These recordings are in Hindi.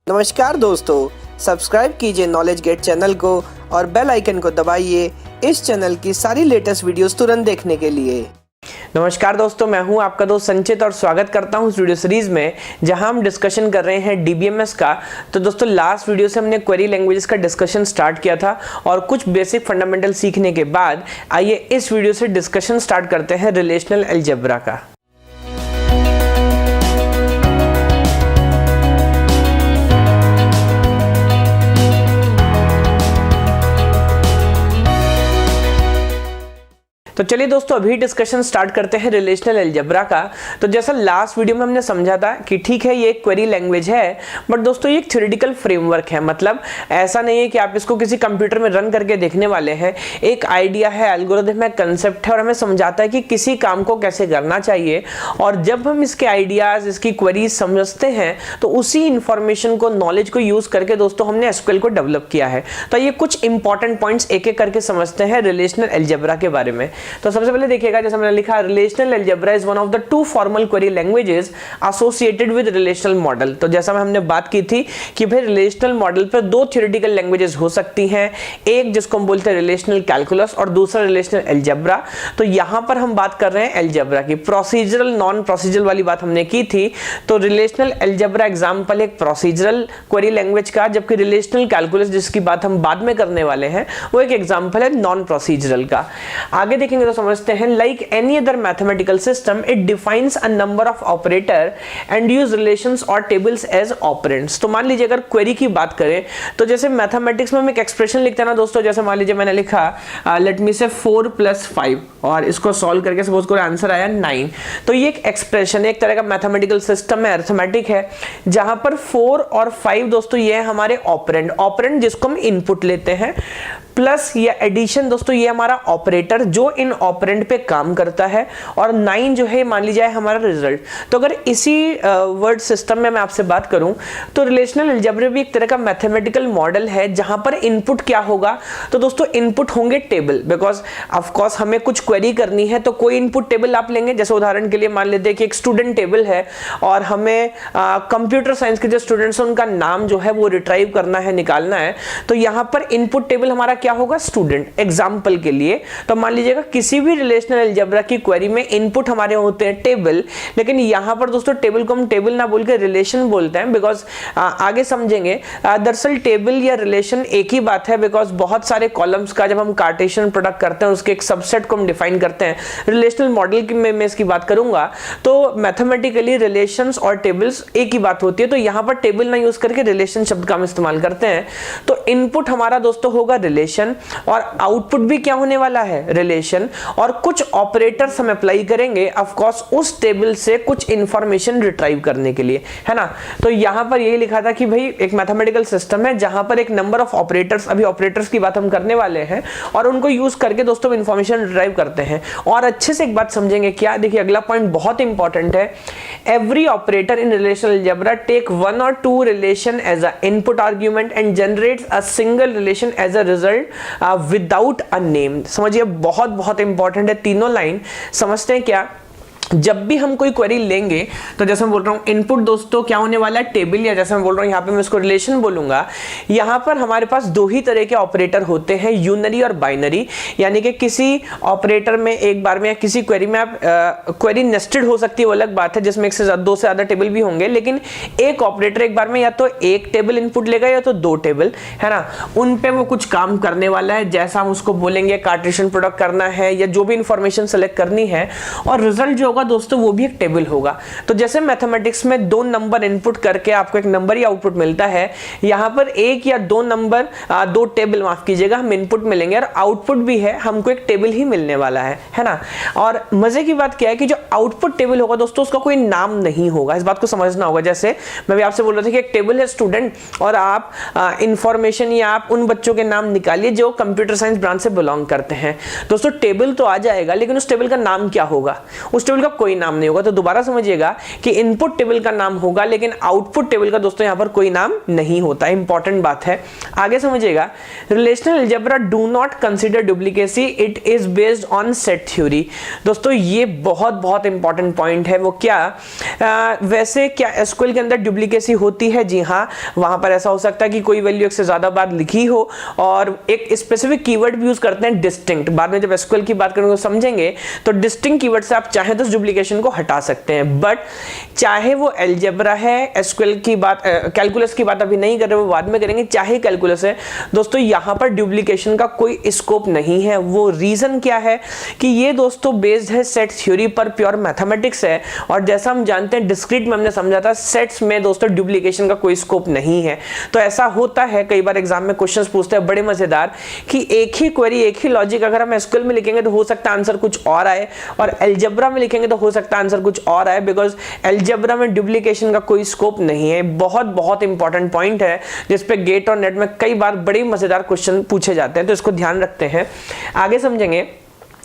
नमस्कार दोस्तों, सब्सक्राइब कीजिए नॉलेज गेट चैनल को और बेल आइकन को दबाइए इस चैनल की सारी लेटेस्ट वीडियोस तुरंत देखने के लिए। नमस्कार दोस्तों, मैं हूं आपका दोस्त संचित और स्वागत करता हूं इस वीडियो सीरीज में जहां हम डिस्कशन कर रहे हैं डीबीएमएस का। तो दोस्तों लास्ट वीडियो से हमने क्वेरी लैंग्वेजेस का डिस्कशन स्टार्ट किया था और कुछ बेसिक फंडामेंटल सीखने के बाद आइए इस वीडियो से डिस्कशन स्टार्ट करते हैं रिलेशनल अलजेब्रा का। तो चलिए दोस्तों अभी डिस्कशन स्टार्ट करते हैं रिलेशनल अलजेब्रा का। तो जैसा लास्ट वीडियो में हमने समझा था कि ठीक है ये एक क्वेरी लैंग्वेज है, बट दोस्तों ये एक थ्योरेटिकल फ्रेमवर्क है। मतलब ऐसा नहीं है कि आप इसको किसी कंप्यूटर में रन करके देखने वाले हैं। एक आइडिया है, एल्गोरिथम है, कंसेप्ट है और हमें समझाता है कि किसी काम को कैसे करना चाहिए। और जब हम इसके आइडियाज, इसकी क्वेरीज समझते हैं तो उसी इंफॉर्मेशन को, नॉलेज को यूज करके दोस्तों हमने एसक्यूएल को डेवलप किया है। तो ये कुछ इंपॉर्टेंट पॉइंट्स एक एक करके समझते हैं रिलेशनल अलजेब्रा के बारे में। तो सबसे पहले देखिएगा, जैसे मैंने लिखा, relational algebra is one of the two formal query languages associated with relational model. तो जैसा हमने बात की थी कि भाई रिलेशनल मॉडल पर दो थ्योरेटिकल लैंग्वेजेस हो सकती हैं, एक जिसको हम बोलते हैं रिलेशनल कैलकुलस और दूसरा रिलेशनल अलजेब्रा। तो यहां पर हम बात कर रहे हैं अलजेब्रा की। प्रोसीजरल नॉन प्रोसीजरल वाली बात हमने की थी। तो रिलेशनल अलजेब्रा एग्जांपल एक प्रोसीजरल क्वेरी लैंग्वेज का, जबकि रिलेशनल कैलकुलस जिसकी बात हम बाद में करने वाले हैं वो एक एग्जांपल है नॉन प्रोसीजरल का। आगे देखेंगे तो समझते हैं, like any other mathematical system it defines a number of operator and use relations और टेबल्स एज ऑपरेंड्स। तो मान लीजिए अगर क्वेरी की बात करें तो जैसे मैथमेटिक्स में हम एक एक्सप्रेशन लिखते हैं ना दोस्तों, जैसे मान लीजिए मैंने लिखा लेट मी से 4 + 5 और इसको सॉल्व करके सपोज करो आंसर आया 9। तो ये एक एक्सप्रेशन है, एक तरह का मैथमेटिकल सिस्टम है, अरिथमेटिक है, जहां पर 4 और 5 दोस्तों ये है हमारे ऑपरेंड। ऑपरेंड जिसको हम इनपुट लेते हैं, प्लस या एडिशन दोस्तों ये हमारा ऑपरेटर जो इन ऑपरेंड पे काम करता है, और 9 जो है मान लीजिए हमारा रिजल्ट। तो अगर इसी वर्ड सिस्टम में मैं आपसे बात करूं तो रिलेशनल अलजेब्रा भी एक तरह का मैथमेटिकल मॉडल है जहां पर इनपुट क्या होगा। तो दोस्तों इनपुट होंगे टेबल, बिकॉज ऑफ कोर्स हमें कुछ क्वेरी करनी है तो कोई इनपुट टेबल आप लेंगे। जैसे उदाहरण के लिए मान लेते हैं कि एक स्टूडेंट टेबल है और हमें कंप्यूटर साइंस के जो स्टूडेंट्स हैं उनका नाम जो है वो रिट्राइव करना है, निकालना है। तो यहां पर इनपुट टेबल हमारा क्या होगा, स्टूडेंट एग्जांपल के लिए। तो मान लीजिएगा किसी भी रिलेशनल अलजेब्रा की क्वेरी में इनपुट हमारे होते हैं टेबल, लेकिन यहां पर दोस्तों टेबल को हम टेबल ना बोल के रिलेशन बोलते हैं, बिकॉज आगे समझेंगे दरअसल टेबल या रिलेशन एक ही बात है। बिकॉज बहुत सारे कॉलम्स का जब हम कार्टेशियन प्रोडक्ट करते हैं उसके एक सबसेट को हम डिफाइन करते हैं। रिलेशनल मॉडल की मैं इसकी बात करूंगा तो मैथमेटिकली रिलेशंस और टेबल्स एक ही बात होती है। तो यहां पर टेबल ना यूज करके रिलेशन शब्द का हम इस्तेमाल करते हैं। तो इनपुट हमारा दोस्तों होगा रिलेशन और आउटपुट भी क्या होने वाला है, रिलेशन। और कुछ ऑपरेटर्स हम अप्लाई करेंगे ऑफ कोर्स उस टेबल से कुछ इंफॉर्मेशन रिट्राइव करने के लिए, है ना। तो यहां पर यही लिखा था कि भाई एक मैथमेटिकल सिस्टम है जहां पर एक नंबर ऑफ ऑपरेटर्स, अभी ऑपरेटर्स की बात हम करने वाले हैं, और उनको यूज करके दोस्तों इंफॉर्मेशन रिट्राइव करते हैं। और अच्छे से एक बात समझेंगे क्या, देखिए अगला पॉइंट बहुत इंपॉर्टेंट है। Every operator in relational algebra take 1 or 2 relation as a input argument and generates a single relation as a result without a name. समझिए बहुत बहुत इंपॉर्टेंट है तीनों लाइन। समझते हैं क्या, जब भी हम कोई क्वेरी लेंगे तो जैसे मैं बोल रहा हूं इनपुट दोस्तों क्या होने वाला है, टेबल, या जैसे मैं बोल रहा हूं यहां पे मैं इसको रिलेशन बोलूंगा। यहां पर हमारे पास दो ही तरह के ऑपरेटर होते हैं, यूनरी और बाइनरी। यानी कि किसी ऑपरेटर में एक बार में या किसी क्वेरी में आप क्वेरी नेस्टेड हो सकती है, वो अलग बात है, जिसमें एक से दो से ज्यादा टेबल भी होंगे। लेकिन एक ऑपरेटर एक बार में या तो एक टेबल इनपुट लेगा या तो 2 टेबल, है ना। उन पे वो कुछ काम करने वाला है, जैसा हम उसको बोलेंगे कार्टेशियन प्रोडक्ट करना है या जो भी इंफॉर्मेशन सेलेक्ट करनी है, और रिजल्ट जो दोस्तों वो भी एक टेबल होगा। तो जैसे मैथमेटिक्स में 2 नंबर इनपुट करके आपको एक नंबर ही आउटपुट मिलता है, यहां पर 1 या 2 नंबर, 2 टेबल माफ कीजिएगा, हम इनपुट मिलेंगे और आउटपुट भी है, हमको एक टेबल ही मिलने वाला है ना। और मजे की बात क्या है कि जो आउटपुट टेबल होगा दोस्तों उसका कोई नाम नहीं होगा, इस बात को समझना होगा। जैसे मैं भी आपसे बोल रहा था कि एक टेबल है स्टूडेंट, और आप इंफॉर्मेशन या आप उन बच्चों के नाम निकालिए जो कंप्यूटर साइंस ब्रांच से बिलोंग करते हैं। दोस्तों टेबल तो आ जाएगा, लेकिन उस टेबल का नाम क्या होगा, उस टेबल का मतलब कोई नाम नहीं होगा। तो दोबारा समझिएगा कि इनपुट टेबल का नाम होगा लेकिन आउटपुट टेबल का दोस्तों यहां पर कोई नाम नहीं होता। इंपॉर्टेंट बात है, आगे समझिएगा। Relational algebra do not consider duplicacy, it is based on set theory. दोस्तों ये बहुत इंपॉर्टेंट पॉइंट है। वो क्या, वैसे क्या एसक्यूएल के अंदर डुप्लीकेसी होती है? जी हाँ, वहां पर ऐसा हो सकता है कि कोई वैल्यू एक से ज्यादा बार लिखी हो और एक स्पेसिफिक कीवर्ड भी यूज करते हैं डिस्टिंक्ट। बाद में जब एसक्यूएल की बात करेंगे तो समझेंगे। तो डिस्टिंक्ट कीवर्ड से आप चाहे तो डुप्लीकेशन को हटा सकते हैं, बट चाहे वो अलजेब्रा है, एसक्यूएल की बात, कैलकुलस की बात अभी नहीं कर रहे, वो बाद में करेंगे, चाहे कैलकुलस है दोस्तों, यहां पर डुप्लीकेशन का कोई स्कोप नहीं है। वो रीजन क्या है कि ये दोस्तों बेस्ड है सेट थ्योरी पर, प्योर मैथमेटिक्स है। और जैसा हम जानते हैं डिस्क्रीट में हमने समझा था, सेट्स में दोस्तों डुप्लीकेशन का कोई स्कोप नहीं है। तो ऐसा होता है कई बार एग्जाम में क्वेश्चंस पूछते हैं बड़े मजेदार कि एक ही क्वेरी, एक ही लॉजिक अगर हम एसक्यूएल में लिखेंगे तो हो सकता है आंसर कुछ और आए, और अलजेब्रा में लिखेंगे तो हो सकता है आंसर कुछ और आए, बिकॉज अलजेब्रा में डुप्लीकेशन का कोई स्कोप नहीं है। बहुत इंपॉर्टेंट पॉइंट है जिसपे गेट और नेट में कई बार बड़े मजेदार क्वेश्चन पूछे जाते हैं, तो इसको ध्यान रखते हैं, आगे समझेंगे।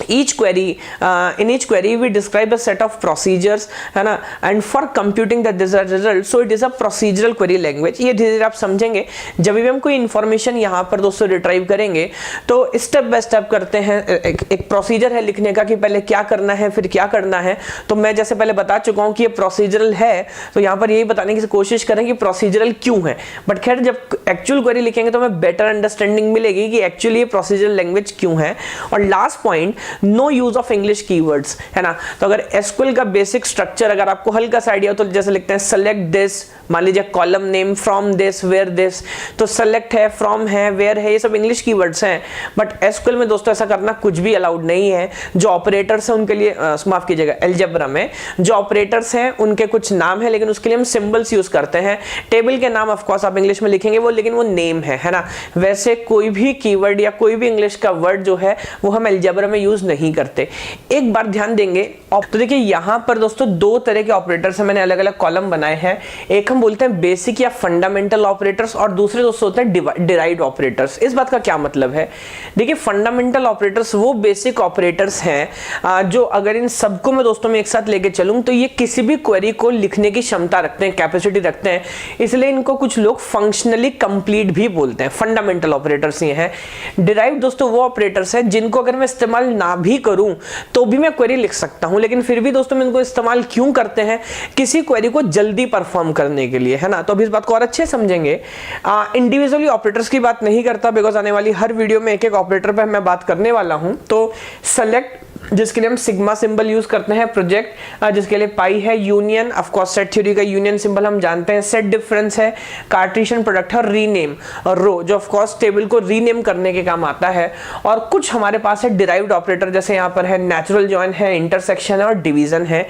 in each query we describe a set of procedures, है ना, and for computing the desired result, so it is a procedural query language। ये धीरे धीरे आप समझेंगे जब भी हम कोई इंफॉर्मेशन यहाँ पर दोस्तों रिट्राइव करेंगे तो स्टेप बाय स्टेप करते हैं। एक प्रोसीजर है लिखने का कि पहले क्या करना है फिर क्या करना है। तो मैं जैसे पहले बता चुका हूँ कि ये प्रोसीजरल है, तो यहाँ पर यही बताने की कोशिश करें कि प्रोसीजरल क्यों है। बट खैर जब एक्चुअल क्वेरी लिखेंगे तो हमें बेटर अंडरस्टैंडिंग मिलेगी कि एक्चुअली ये प्रोसीजरल लैंग्वेज क्यों है। और last point, no use of English keywords, है ना। तो अगर एसक्यूएल का बेसिक स्ट्रक्चर अगर आपको हल्का सा आइडिया हो तो जैसे लिखते हैं सेलेक्ट दिस, मान लीजिए column name from this, where this, तो सेलेक्ट है, फ्रॉम है, वेयर है, ये सब इंग्लिश कीवर्ड्स हैं। बट एसक्यूएल में दोस्तों ऐसा करना कुछ भी अलाउड नहीं है। जो ऑपरेटर्स हैं उनके लिए माफ कीजिएगा, अलजेब्रा में जो ऑपरेटर्स हैं उनके कुछ नाम है, लेकिन उसके लिए हम सिंबल्स यूज करते हैं। टेबल के नाम ऑफ कोर्स आप इंग्लिश में लिखेंगे वो, लेकिन वो नेम है ना। वैसे कोई भी कीवर्ड या कोई भी इंग्लिश का वर्ड जो है वो हम अलजेब्रा में यूज नहीं करते। एक बार ध्यान देंगे तो देखिए यहां पर दोस्तों दो तरह के ऑपरेटर्स हैं, मैंने अलग अलग कॉलम बनाए हैं। एक हम बोलते हैं बेसिक या फंडामेंटल ऑपरेटर्स और दूसरे दोस्तों होते हैं डिराइव्ड ऑपरेटर्स। इस बात का क्या मतलब है? देखिए फंडामेंटल ऑपरेटर्स वो बेसिक ऑपरेटर्स हैं जो अगर इन सबको मैं दोस्तों में एक साथ लेके चलूं तो ये किसी भी क्वेरी को लिखने की क्षमता रखते हैं, कैपेसिटी रखते हैं, इसलिए इनको कुछ लोग फंक्शनली कंप्लीट भी बोलते हैं। फंडामेंटल ऑपरेटर्स ये हैं। डिराइव्ड दोस्तों वो ऑपरेटर्स हैं जिनको अगर मैं इस्तेमाल ना भी करूं तो भी मैं क्वेरी लिख सकता हूं, लेकिन फिर भी दोस्तों मैं इनको इस्तेमाल क्यों करते हैं? किसी क्वेरी को जल्दी परफॉर्म करने के लिए, है ना। तो अभी इस बात को और अच्छे समझेंगे। इंडिविजुअली ऑपरेटर्स की बात नहीं करता, बिकॉज आने वाली हर वीडियो में एक एक ऑपरेटर पर मैं बात करने वाला हूं। तो सेलेक्ट जिसके लिए हम सिग्मा सिंबल यूज करते हैं, प्रोजेक्ट जिसके लिए पाई है, union of course set theory का यूनियन सिंबल हम जानते हैं, सेट डिफरेंस है, कार्टेशियन प्रोडक्ट है, और रीनेम और रो जो ऑफ कोर्स टेबल को रीनेम करने के काम आता है। और कुछ हमारे पास है डिराइव्ड ऑपरेटर, जैसे यहाँ पर है नेचुरल जॉइन है, इंटरसेक्शन है और डिवीजन है।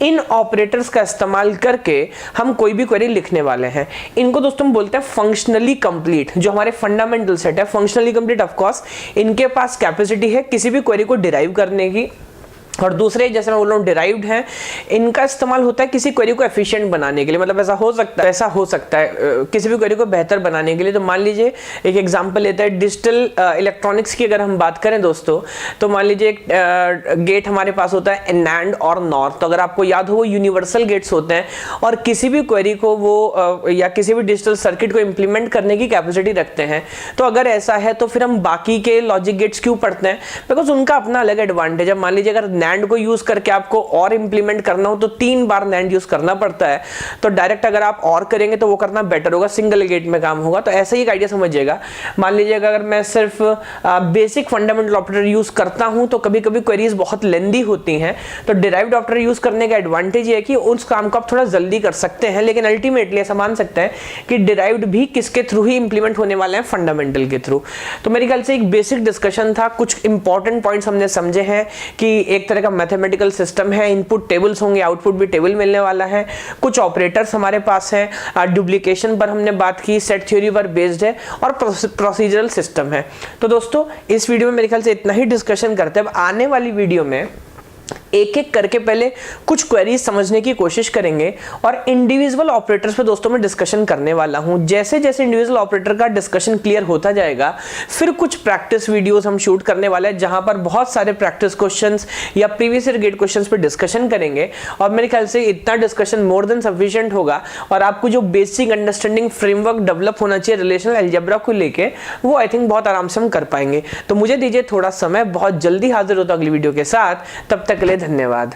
इन ऑपरेटर्स का इस्तेमाल करके हम कोई भी क्वेरी लिखने वाले हैं। इनको दोस्तों हम बोलते हैं फंक्शनली कंप्लीट। जो हमारे फंडामेंटल सेट है फंक्शनली कंप्लीट, ऑफ कोर्स इनके पास कैपेसिटी है किसी भी क्वेरी को डिराइव करने की। और दूसरे जैसे मैं बोल रहा हूँ डिराइव्ड हैं, इनका इस्तेमाल होता है किसी क्वेरी को एफिशिएंट बनाने के लिए। मतलब ऐसा हो सकता है किसी भी क्वेरी को बेहतर बनाने के लिए। तो मान लीजिए एक एग्जांपल लेते हैं डिजिटल इलेक्ट्रॉनिक्स की अगर हम बात करें दोस्तों, तो मान लीजिए एक गेट हमारे पास होता है नैंड और नॉर। तो अगर आपको याद हो वो यूनिवर्सल गेट्स होते हैं और किसी भी क्वेरी को वो या किसी भी डिजिटल सर्किट को इंप्लीमेंट करने की कैपेसिटी रखते हैं। तो अगर ऐसा है तो फिर हम बाकी के लॉजिक गेट्स क्यों पढ़ते हैं? बिकॉज उनका अपना अलग एडवांटेज है। मान लीजिए अगर नैंड को यूज करके आपको और इंप्लीमेंट करना हो तो 3 बार नैंड यूज करना पड़ता है। तो डायरेक्ट अगर आप और करेंगे तो वो करना बेटर होगा, सिंगल गेट में काम होगा। तो ऐसा ही एक आइडिया समझिएगा। मान लीजिए अगर मैं सिर्फ बेसिक फंडामेंटल ऑपरेटर यूज करता हूं तो कभी कभी क्वेरीज बहुत लेंदी होती हैं। तो डिराइव्ड ऑपरेटर यूज करने का एडवांटेज ये है कि उस काम को आप थोड़ा जल्दी कर सकते हैं, लेकिन अल्टीमेटली ऐसा मान सकते हैं कि डिराइव्ड भी किसके थ्रू ही इंप्लीमेंट होने वाले हैं? फंडामेंटल के थ्रू। तो मेरे ख्याल से एक बेसिक डिस्कशन था, कुछ इंपॉर्टेंट पॉइंट्स हमने समझे हैं कि एक तरह का मैथमेटिकल सिस्टम है, इनपुट टेबल्स होंगे, आउटपुट भी टेबल मिलने वाला है, कुछ ऑपरेटर्स हमारे पास हैं, डुप्लीकेशन पर हमने बात की, सेट थ्योरी पर बेस्ड है और प्रोसीजरल सिस्टम है। तो दोस्तों इस वीडियो में मेरे ख्याल से इतना ही डिस्कशन करते हैं। अब आने वाली वीडियो में एक एक करके पहले कुछ क्वेरीज समझने की कोशिश करेंगे और इंडिविजुअल ऑपरेटर्स पे दोस्तों मैं डिस्कशन करने वाला हूं। जैसे जैसे इंडिविजुअल ऑपरेटर का डिस्कशन क्लियर होता जाएगा फिर कुछ प्रैक्टिस वीडियोस हम शूट करने वाले हैं जहां पर बहुत सारे प्रैक्टिस क्वेश्चंस या प्रीवियस ईयर गेट क्वेश्चंस पे डिस्कशन करेंगे और मेरे ख्याल से इतना डिस्कशन मोर देन सफिशिएंट होगा और आपको जो बेसिक अंडरस्टैंडिंग फ्रेमवर्क डेवलप होना चाहिए रिलेशनल अलजेब्रा को लेके वो आई थिंक बहुत आराम से हम कर पाएंगे। तो मुझे दीजिए थोड़ा समय, बहुत जल्दी हाजिर होता अगली वीडियो के साथ, तब तक के लिए धन्यवाद।